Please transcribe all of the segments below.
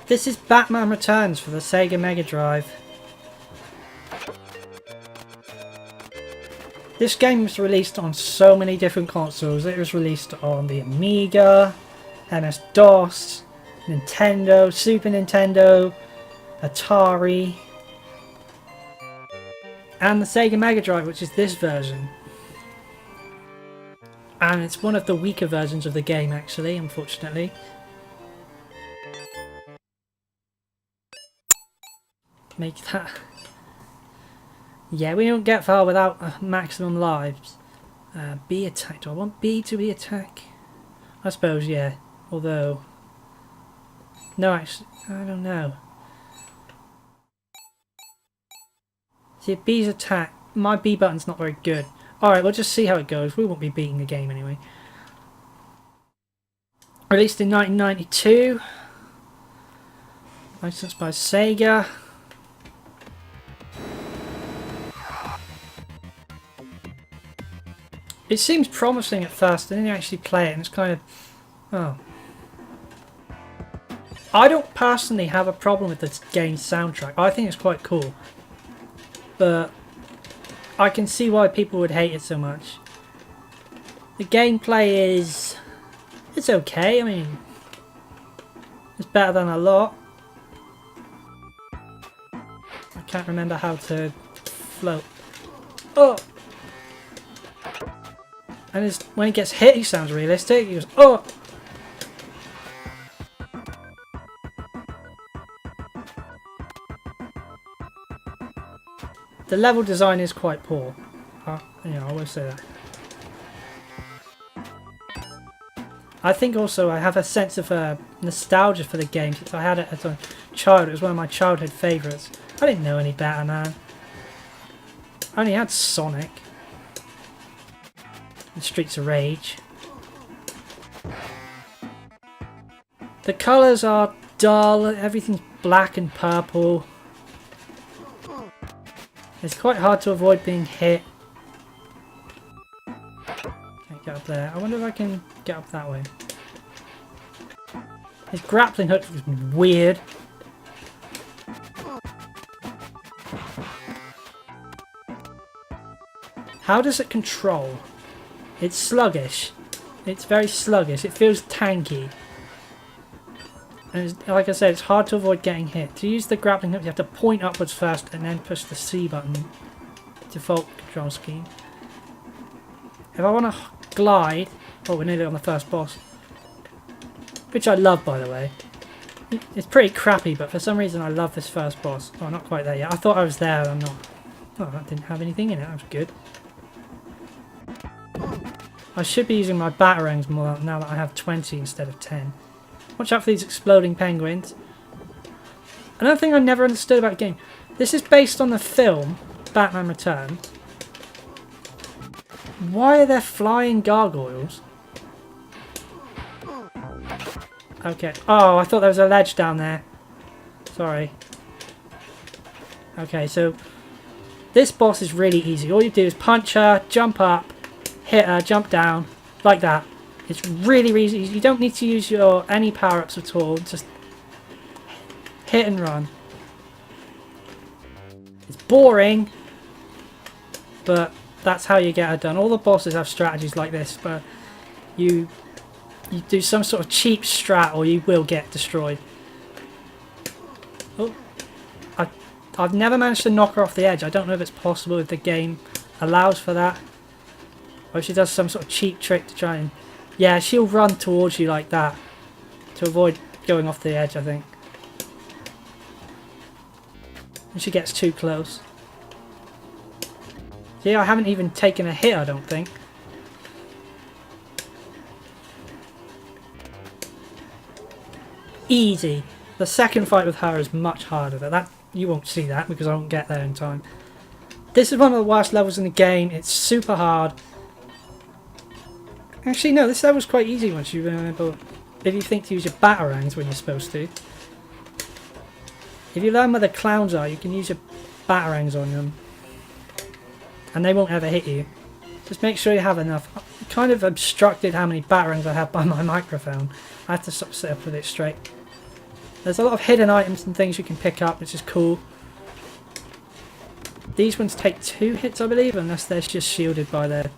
This is Batman Returns for the Sega Mega Drive. This game was released on so many different consoles. It was released on the Amiga, MS-DOS, Nintendo, Super Nintendo, Atari, and the Sega Mega Drive, which is this version. And it's one of the weaker versions of the game, actually, unfortunately. Make that... Yeah, we don't get far without maximum lives. B attack. Do I want B to be attack? I suppose, yeah. Although... No, actually, I don't know. See, if B's attack... My B button's not very good. Alright, we'll just see how it goes. We won't be beating the game anyway. Released in 1992. Licensed by Sega. It seems promising at first, and then you actually play it and it's kind of... Oh. I don't personally have a problem with this game's soundtrack. I think it's quite cool. But I can see why people would hate it so much. The gameplay is... It's okay, I mean... It's better than a lot. I can't remember how to float. Oh! And when he gets hit, he sounds realistic. He goes, oh! The level design is quite poor. I will say that. I think also I have a sense of nostalgia for the game since I had it as a child. It was one of my childhood favourites. I didn't know any better, man. I only had Sonic. And Streets of Rage. The colours are dull. Everything's black and purple. It's quite hard to avoid being hit. Can't get up there. I wonder if I can get up that way. His grappling hook is weird. How does it control? It's sluggish. It's very sluggish. It feels tanky. And like I said, it's hard to avoid getting hit. To use the grappling hook, you have to point upwards first and then push the C button. Default control scheme. If I want to glide... Oh, we're nearly on the first boss. Which I love, by the way. It's pretty crappy, but for some reason I love this first boss. Oh, not quite there yet. I thought I was there, and I'm not. Oh, that didn't have anything in it. That was good. I should be using my batarangs more now that I have 20 instead of 10. Watch out for these exploding penguins. Another thing I never understood about the game. This is based on the film Batman Returns. Why are there flying gargoyles? Okay. Oh, I thought there was a ledge down there. Sorry. Okay, so this boss is really easy. All you do is punch her, jump up, hit her, jump down, like that. It's really, really easy. You don't need to use any power-ups at all. Just hit and run. It's boring, but that's how you get it done. All the bosses have strategies like this, but you do some sort of cheap strat or you will get destroyed. Oh, I've never managed to knock her off the edge. I don't know if it's possible if the game allows for that. Or if she does some sort of cheap trick to try and... Yeah, she'll run towards you like that to avoid going off the edge, I think. And she gets too close. Yeah, I haven't even taken a hit, I don't think. Easy. The second fight with her is much harder, but that you won't see that because I won't get there in time. This is one of the worst levels in the game. It's super hard. Actually, no, this level's quite easy once you remember. If you think to use your batarangs when you're supposed to. If you learn where the clowns are, you can use your batarangs on them. And they won't ever hit you. Just make sure you have enough. I kind of obstructed how many batarangs I have by my microphone. I have to sort of sit up with it straight. There's a lot of hidden items and things you can pick up, which is cool. These ones take 2 hits, I believe, unless they're just shielded by their...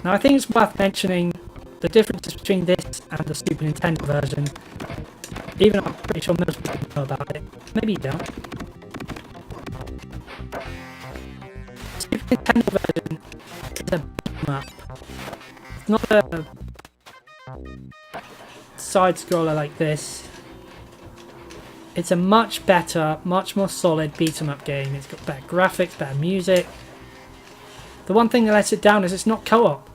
Now, I think it's worth mentioning the differences between this and the Super Nintendo version. Even though I'm pretty sure most people know about it. Maybe you don't. The Super Nintendo version is a beat-em-up. It's not a side-scroller like this. It's a much better, much more solid beat-em-up game. It's got better graphics, better music. The one thing that lets it down is it's not co-op.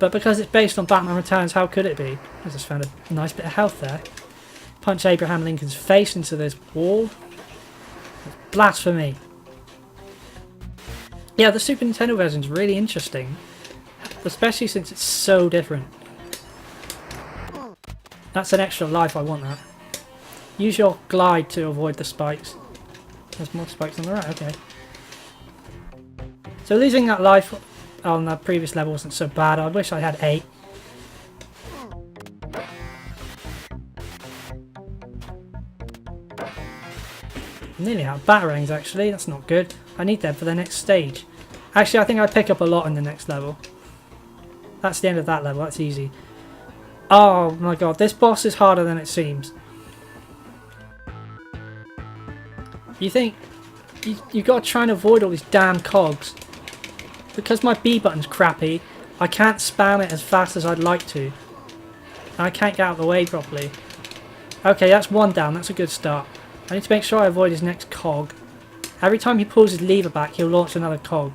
But because it's based on Batman Returns, how could it be? I just found a nice bit of health there. Punch Abraham Lincoln's face into this wall. Blasphemy. Yeah, the Super Nintendo version is really interesting. Especially since it's so different. That's an extra life, I want that. Use your glide to avoid the spikes. There's more spikes on the right, okay. So losing that life on the previous level wasn't so bad. I wish I had 8. Nearly out of batarangs actually, that's not good. I need them for the next stage. Actually, I think I pick up a lot in the next level. That's the end of that level, that's easy. Oh my god, this boss is harder than it seems. You think you've got to try and avoid all these damn cogs. Because my B button's crappy, I can't spam it as fast as I'd like to. And I can't get out of the way properly. Okay, that's 1 down, that's a good start. I need to make sure I avoid his next cog. Every time he pulls his lever back, he'll launch another cog.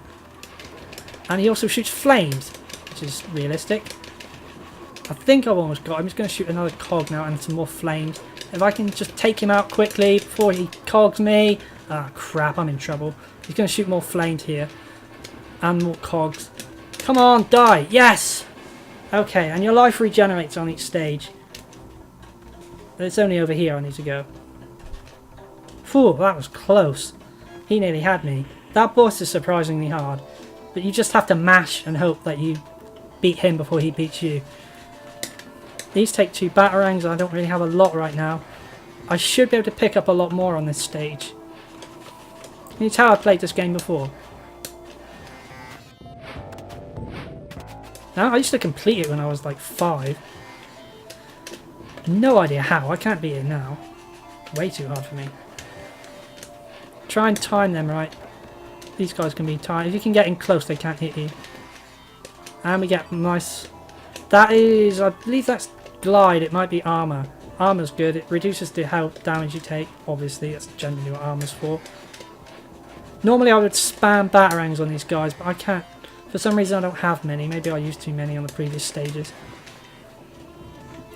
And he also shoots flames, which is realistic. I think I've almost got him. I'm just going to shoot another cog now and some more flames. If I can just take him out quickly before he cogs me. Ah, crap, I'm in trouble. He's going to shoot more flames here. And more cogs. Come on, die! Yes! Okay, and your life regenerates on each stage. But it's only over here I need to go. Phew, that was close. He nearly had me. That boss is surprisingly hard. But you just have to mash and hope that you beat him before he beats you. These take 2 batarangs. I don't really have a lot right now. I should be able to pick up a lot more on this stage. Can you tell I played this game before? Now, I used to complete it when I was like 5. No idea how. I can't beat it now. Way too hard for me. Try and time them right. These guys can be timed. If you can get in close, they can't hit you. And we get nice... That is... I believe that's glide. It might be armour. Armour's good. It reduces the health damage you take. Obviously, that's generally what armour's for. Normally I would spam batarangs on these guys, but I can't. For some reason I don't have many. Maybe I used too many on the previous stages.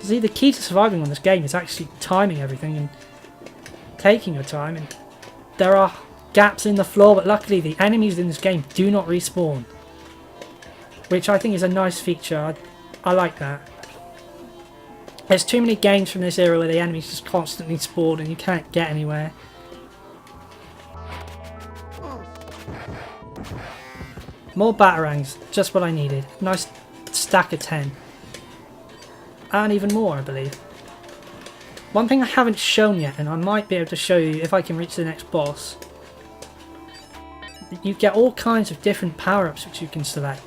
See, the key to surviving on this game is actually timing everything and taking your time. And there are gaps in the floor, but luckily the enemies in this game do not respawn. Which I think is a nice feature. I like that. There's too many games from this era where the enemies just constantly spawn and you can't get anywhere. More batarangs, just what I needed. Nice stack of 10. And even more, I believe. One thing I haven't shown yet, and I might be able to show you if I can reach the next boss. You get all kinds of different power-ups which you can select.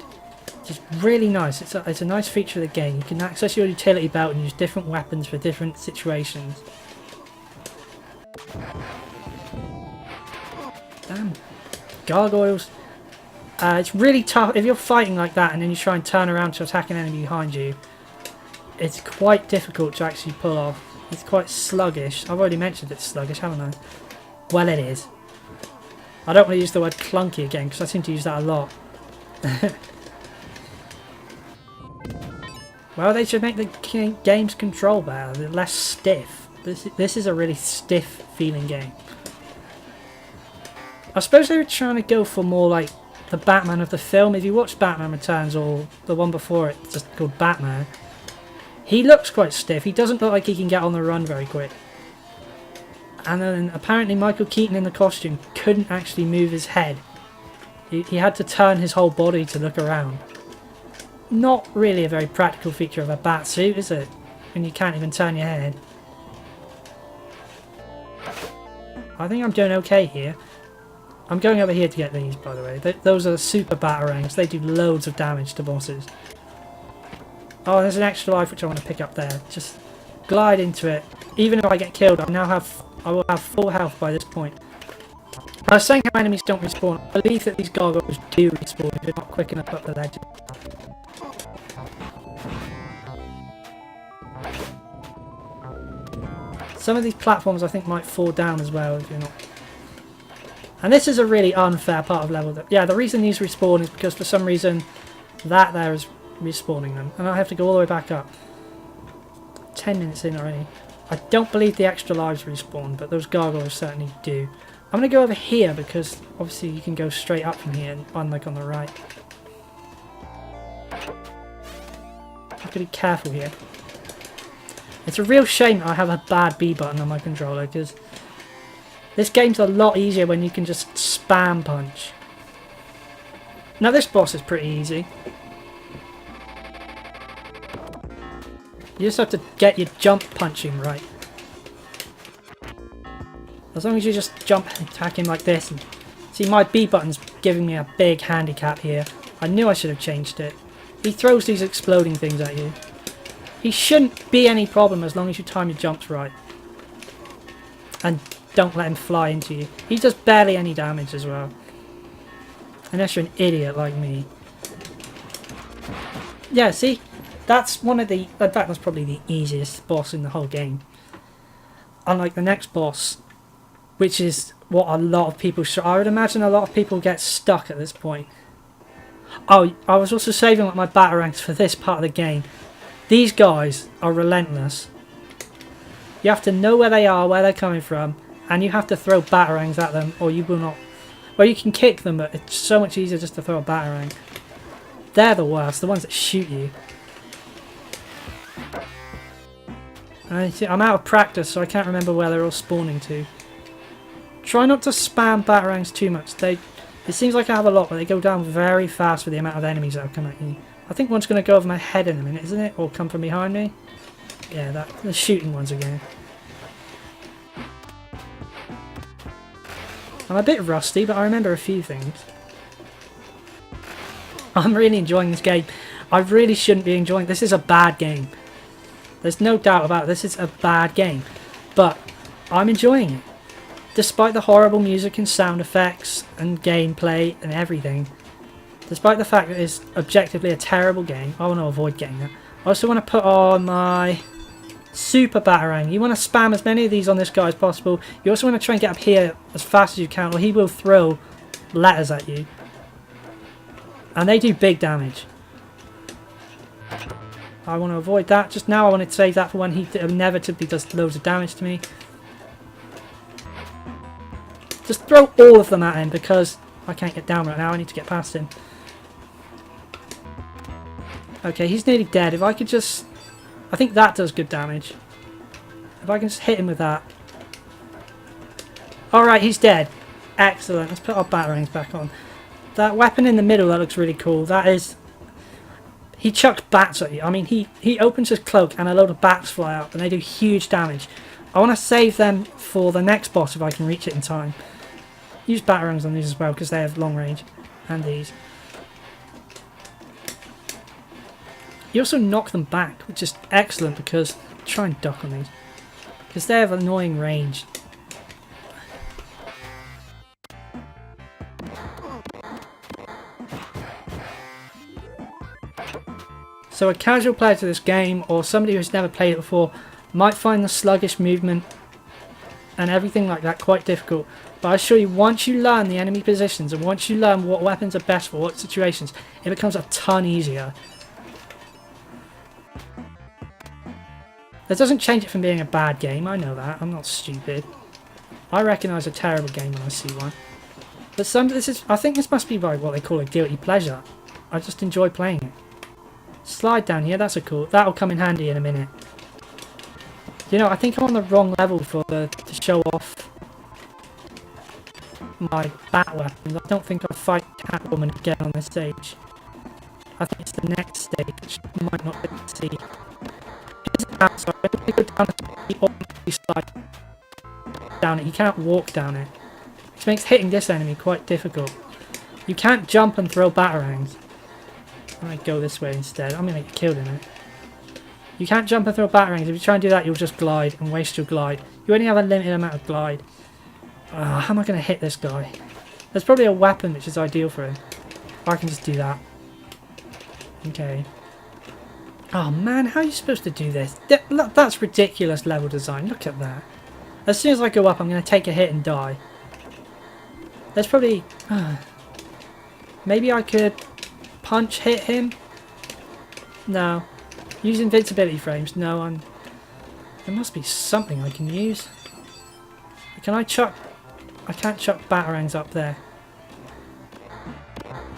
It's really nice. It's a nice feature of the game. You can access your utility belt and use different weapons for different situations. Damn. Gargoyles. It's really tough. If you're fighting like that and then you try and turn around to attack an enemy behind you, it's quite difficult to actually pull off. It's quite sluggish. I've already mentioned it's sluggish, haven't I? Well, it is. I don't want to use the word clunky again because I seem to use that a lot. Well, they should make the game's control better, less stiff. This is a really stiff feeling game. I suppose they were trying to go for more like the Batman of the film. If you watch Batman Returns or the one before it, just called Batman, he looks quite stiff. He doesn't look like he can get on the run very quick. And then apparently Michael Keaton in the costume couldn't actually move his head. He had to turn his whole body to look around. not really a very practical feature of a bat suit, is it? When you can't even turn your head. I think I'm doing okay here. I'm going over here to get these, by the way. Those are the super batarangs. They do loads of damage to bosses. Oh, there's an extra life which I want to pick up there. Just glide into it. Even if I get killed, I will have full health by this point. I was saying how enemies don't respawn. I believe that these gargoyles do respawn if you're not quick enough up the ledge. Some of these platforms I think might fall down as well if you're not. And this is a really unfair part of level. Yeah, the reason these respawn is because for some reason that there is respawning them. And I have to go all the way back up. 10 minutes in already. I don't believe the extra lives respawn, but those gargoyles certainly do. I'm going to go over here because obviously you can go straight up from here, unlike on the right. Have to be careful here. It's a real shame I have a bad B button on my controller because this game's a lot easier when you can just spam punch. Now this boss is pretty easy. You just have to get your jump punching right. As long as you just jump and attack him like this. And see, my B button's giving me a big handicap here. I knew I should have changed it. He throws these exploding things at you. He shouldn't be any problem as long as you time your jumps right. And don't let him fly into you. He does barely any damage as well. Unless you're an idiot like me. Yeah, see? That's one of the... In fact, that's probably the easiest boss in the whole game. Unlike the next boss, which is what a lot of people... I would imagine a lot of people get stuck at this point. Oh, I was also saving up my batarangs for this part of the game. These guys are relentless. You have to know where they are, where they're coming from, and you have to throw batarangs at them, or you will not... Well, you can kick them, but it's so much easier just to throw a batarang. They're the worst, the ones that shoot you. I'm out of practice, so I can't remember where they're all spawning to. Try not to spam batarangs too much. It seems like I have a lot, but they go down very fast with the amount of enemies that have come at you. I think one's going to go over my head in a minute, isn't it? Or come from behind me. Yeah, the shooting ones again. I'm a bit rusty, but I remember a few things. I'm really enjoying this game. I really shouldn't be enjoying... This is a bad game. There's no doubt about it. This is a bad game. But I'm enjoying it. Despite the horrible music and sound effects and gameplay and everything. Despite the fact that it's objectively a terrible game. I want to avoid getting that. I also want to put on my super batarang. You want to spam as many of these on this guy as possible. You also want to try and get up here as fast as you can, or he will throw letters at you. And they do big damage. I want to avoid that. Just now I want to save that for when he inevitably does loads of damage to me. Just throw all of them at him because I can't get down right now. I need to get past him. Okay, he's nearly dead. If I could just... I think that does good damage. If I can just hit him with that. Alright, he's dead. Excellent. Let's put our batarangs back on. That weapon in the middle, that looks really cool. That is... He chucks bats at you. I mean, he opens his cloak and a load of bats fly out and they do huge damage. I want to save them for the next boss if I can reach it in time. Use batarangs on these as well because they have long range. And these. You also knock them back, which is excellent because... Try and duck on these. Because they have annoying range. So a casual player to this game, or somebody who's never played it before, might find the sluggish movement and everything like that quite difficult. But I assure you, once you learn the enemy positions and once you learn what weapons are best for what situations, it becomes a ton easier. That doesn't change it from being a bad game, I know that, I'm not stupid. I recognise a terrible game when I see one. But I think this must be like what they call a guilty pleasure. I just enjoy playing it. Slide down here, that's a cool... That'll come in handy in a minute. You know, I think I'm on the wrong level for to show off my bat weapons. I don't think I'll fight Catwoman again on this stage. I think it's the next stage, which you might not be able to see. Here's the outside. When you go down it, he automatically slides down it. He can't walk down it, which makes hitting this enemy quite difficult. You can't jump and throw batarangs. I'm going to go this way instead. I'm going to get killed in it. You can't jump and throw batarangs. If you try and do that, you'll just glide and waste your glide. You only have a limited amount of glide. How am I going to hit this guy? There's probably a weapon which is ideal for him. I can just do that. Okay. Oh man, how are you supposed to do this? That's ridiculous level design. Look at that. As soon as I go up, I'm going to take a hit and die. There's probably... maybe I could punch hit him? No. Use invincibility frames? No, there must be something I can use. Can I chuck... I can't chuck batarangs up there.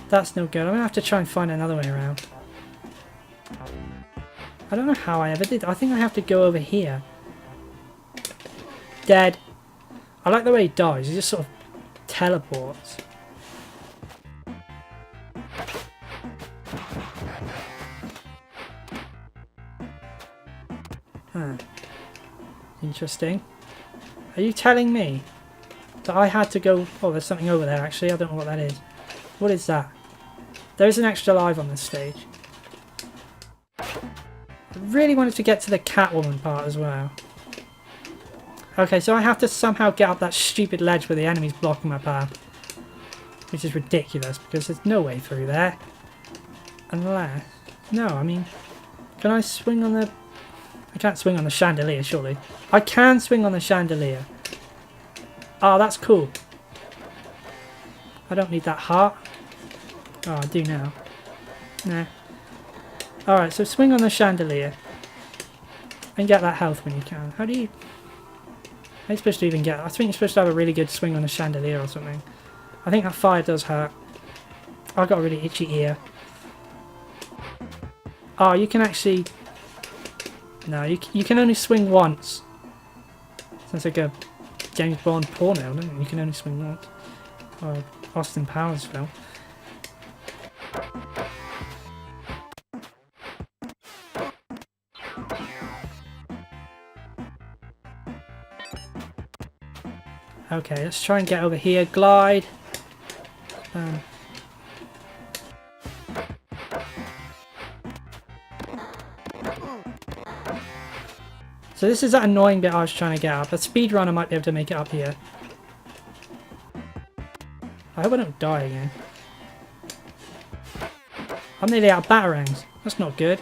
That's no good. I'm going to have to try and find another way around. I don't know how I ever did. I think I have to go over here. Dead. I like the way he dies. He just sort of teleports. Huh. Interesting. Are you telling me that I had to go... Oh, there's something over there actually. I don't know what that is. What is that? There's an extra life on this stage. I really wanted to get to the Catwoman part as well. Okay, so I have to somehow get up that stupid ledge where the enemy's blocking my path. Which is ridiculous because there's no way through there. Unless... No, I mean... Can I swing on the... I can't swing on the chandelier, surely. I can swing on the chandelier. Oh, that's cool. I don't need that heart. Oh, I do now. Nah. Alright, so swing on the chandelier. And get that health when you can. How do you... How are you supposed to even get... I think you're supposed to have a really good swing on the chandelier or something. I think that fire does hurt. I've got a really itchy ear. Oh, you can actually... No, you can only swing once. Sounds like a James Bond porno, doesn't it? You can only swing once. Or Austin Powers film. Okay, let's try and get over here. Glide. So this is that annoying bit I was trying to get up. A speedrunner might be able to make it up here. I hope I don't die again. I'm nearly out of batarangs. That's not good.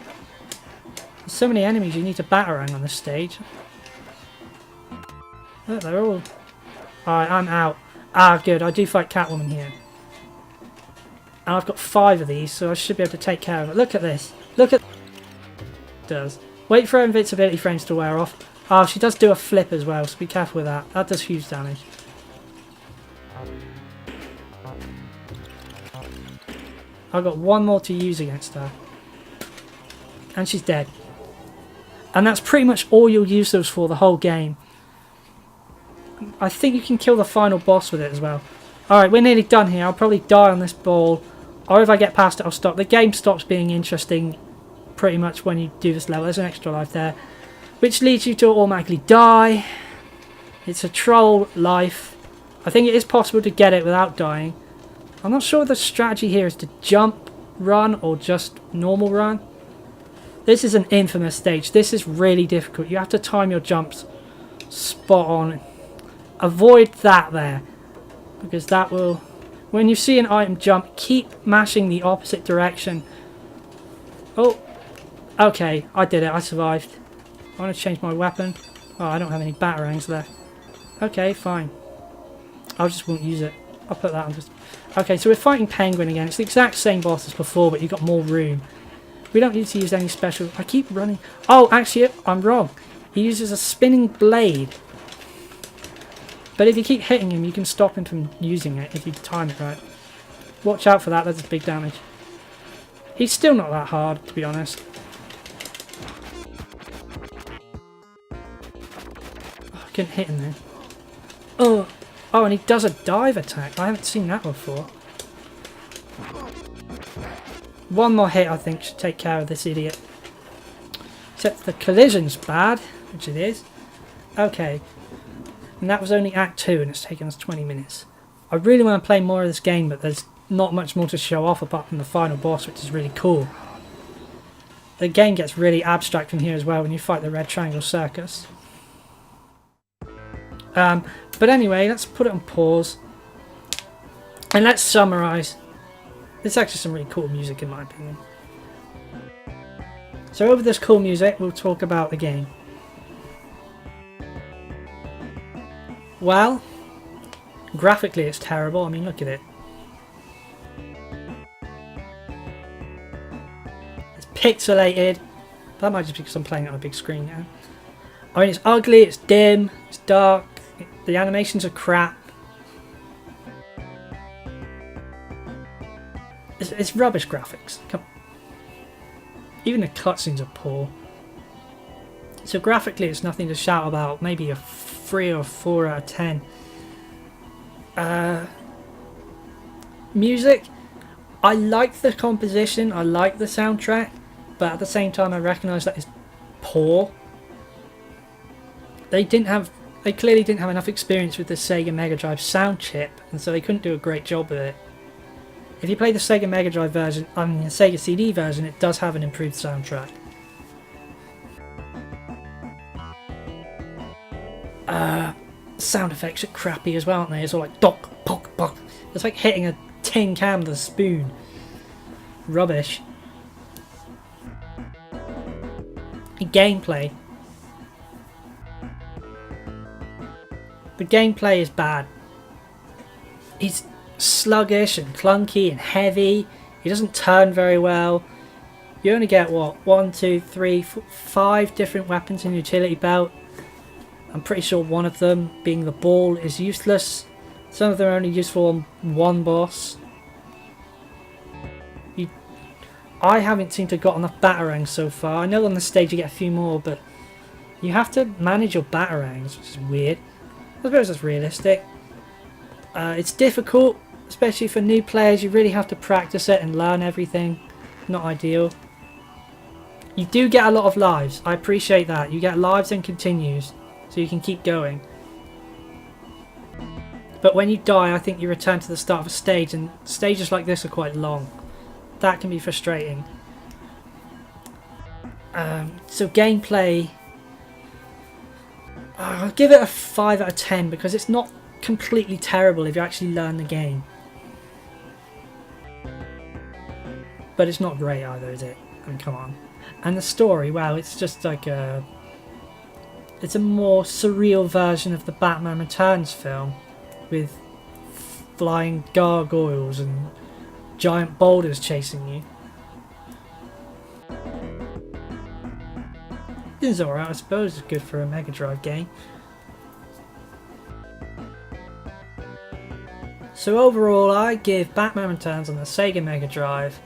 There's so many enemies you need to batarang on this stage. Look, they're all... Alright, I'm out. Ah, good. I do fight Catwoman here. And I've got 5 of these, so I should be able to take care of it. Look at this. Look at... Does. Wait for her invincibility frames to wear off. Oh, she does do a flip as well, so be careful with that. That does huge damage. I've got one more to use against her. And she's dead. And that's pretty much all you'll use those for the whole game. I think you can kill the final boss with it as well. Alright, we're nearly done here. I'll probably die on this ball. Or if I get past it, I'll stop. The game stops being interesting pretty much when you do this level. There's an extra life there, which leads you to automatically die. It's a troll life. I think it is possible to get it without dying. I'm not sure the strategy here is to jump, run, or just normal run. This is an infamous stage. This is really difficult. You have to time your jumps spot on. Avoid that there, because that will... When you see an item jump, keep mashing the opposite direction. Oh, okay, I did it. I survived. I want to change my weapon. Oh, I don't have any batarangs left. Okay, fine. I just won't use it. I'll put that on just... Okay, so we're fighting Penguin again. It's the exact same boss as before, but you've got more room. We don't need to use any special... I keep running... Oh, actually, I'm wrong. He uses a spinning blade. But if you keep hitting him, you can stop him from using it if you time it right. Watch out for that. That's big damage. He's still not that hard, to be honest. Oh, I couldn't hit him then. Oh, and he does a dive attack. I haven't seen that before. One more hit, I think, should take care of this idiot. Except the collision's bad, which it is. Okay. And that was only Act 2, and it's taken us 20 minutes. I really want to play more of this game, but there's not much more to show off apart from the final boss, which is really cool. The game gets really abstract from here as well when you fight the Red Triangle Circus. But anyway, let's put it on pause. And let's summarise. It's actually some really cool music in my opinion. So over this cool music, we'll talk about the game. Well, graphically it's terrible. I mean, look at it. It's pixelated. That might just be because I'm playing it on a big screen now. I mean, it's ugly, it's dim, it's dark, the animations are crap. It's rubbish graphics. Even the cutscenes are poor. So graphically it's nothing to shout about, maybe a 3 or 4 out of 10. Music, I like the composition, I like the soundtrack, but at the same time I recognise that it's poor. They clearly didn't have enough experience with the Sega Mega Drive sound chip, and so they couldn't do a great job with it. If you play the Sega Mega Drive version, I mean the Sega CD version, it does have an improved soundtrack. Sound effects are crappy as well, aren't they? It's all like dock, pock, pock. It's like hitting a tin can with a spoon. Rubbish. Gameplay. The gameplay is bad. It's sluggish and clunky and heavy. It doesn't turn very well. You only get what, 1, 2, 3, 4, 5 different weapons in your utility belt. I'm pretty sure one of them, being the ball, is useless. Some of them are only useful on one boss. I haven't seemed to have got enough batarangs so far. I know on the stage you get a few more, but you have to manage your batarangs, which is weird. I suppose that's realistic. It's difficult, especially for new players. You really have to practice it and learn everything. Not ideal. You do get a lot of lives. I appreciate that. You get lives and continues, so you can keep going. But when you die, I think you return to the start of a stage, and stages like this are quite long. That can be frustrating. So gameplay, I'll give it a 5 out of 10 because it's not completely terrible if you actually learn the game. But it's not great either, is it? I mean, come on. And the story, well, it's just like it's a more surreal version of the Batman Returns film with flying gargoyles and giant boulders chasing you. This is alright, I suppose. It's good for a Mega Drive game. So overall, I give Batman Returns on the Sega Mega Drive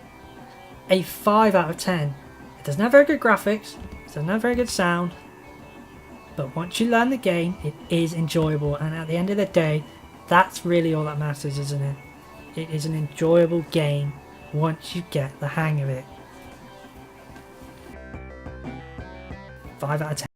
a 5 out of 10. It doesn't have very good graphics, it doesn't have very good sound, but once you learn the game, it is enjoyable, and at the end of the day, that's really all that matters, isn't it? It is an enjoyable game once you get the hang of it. 5 out of 10.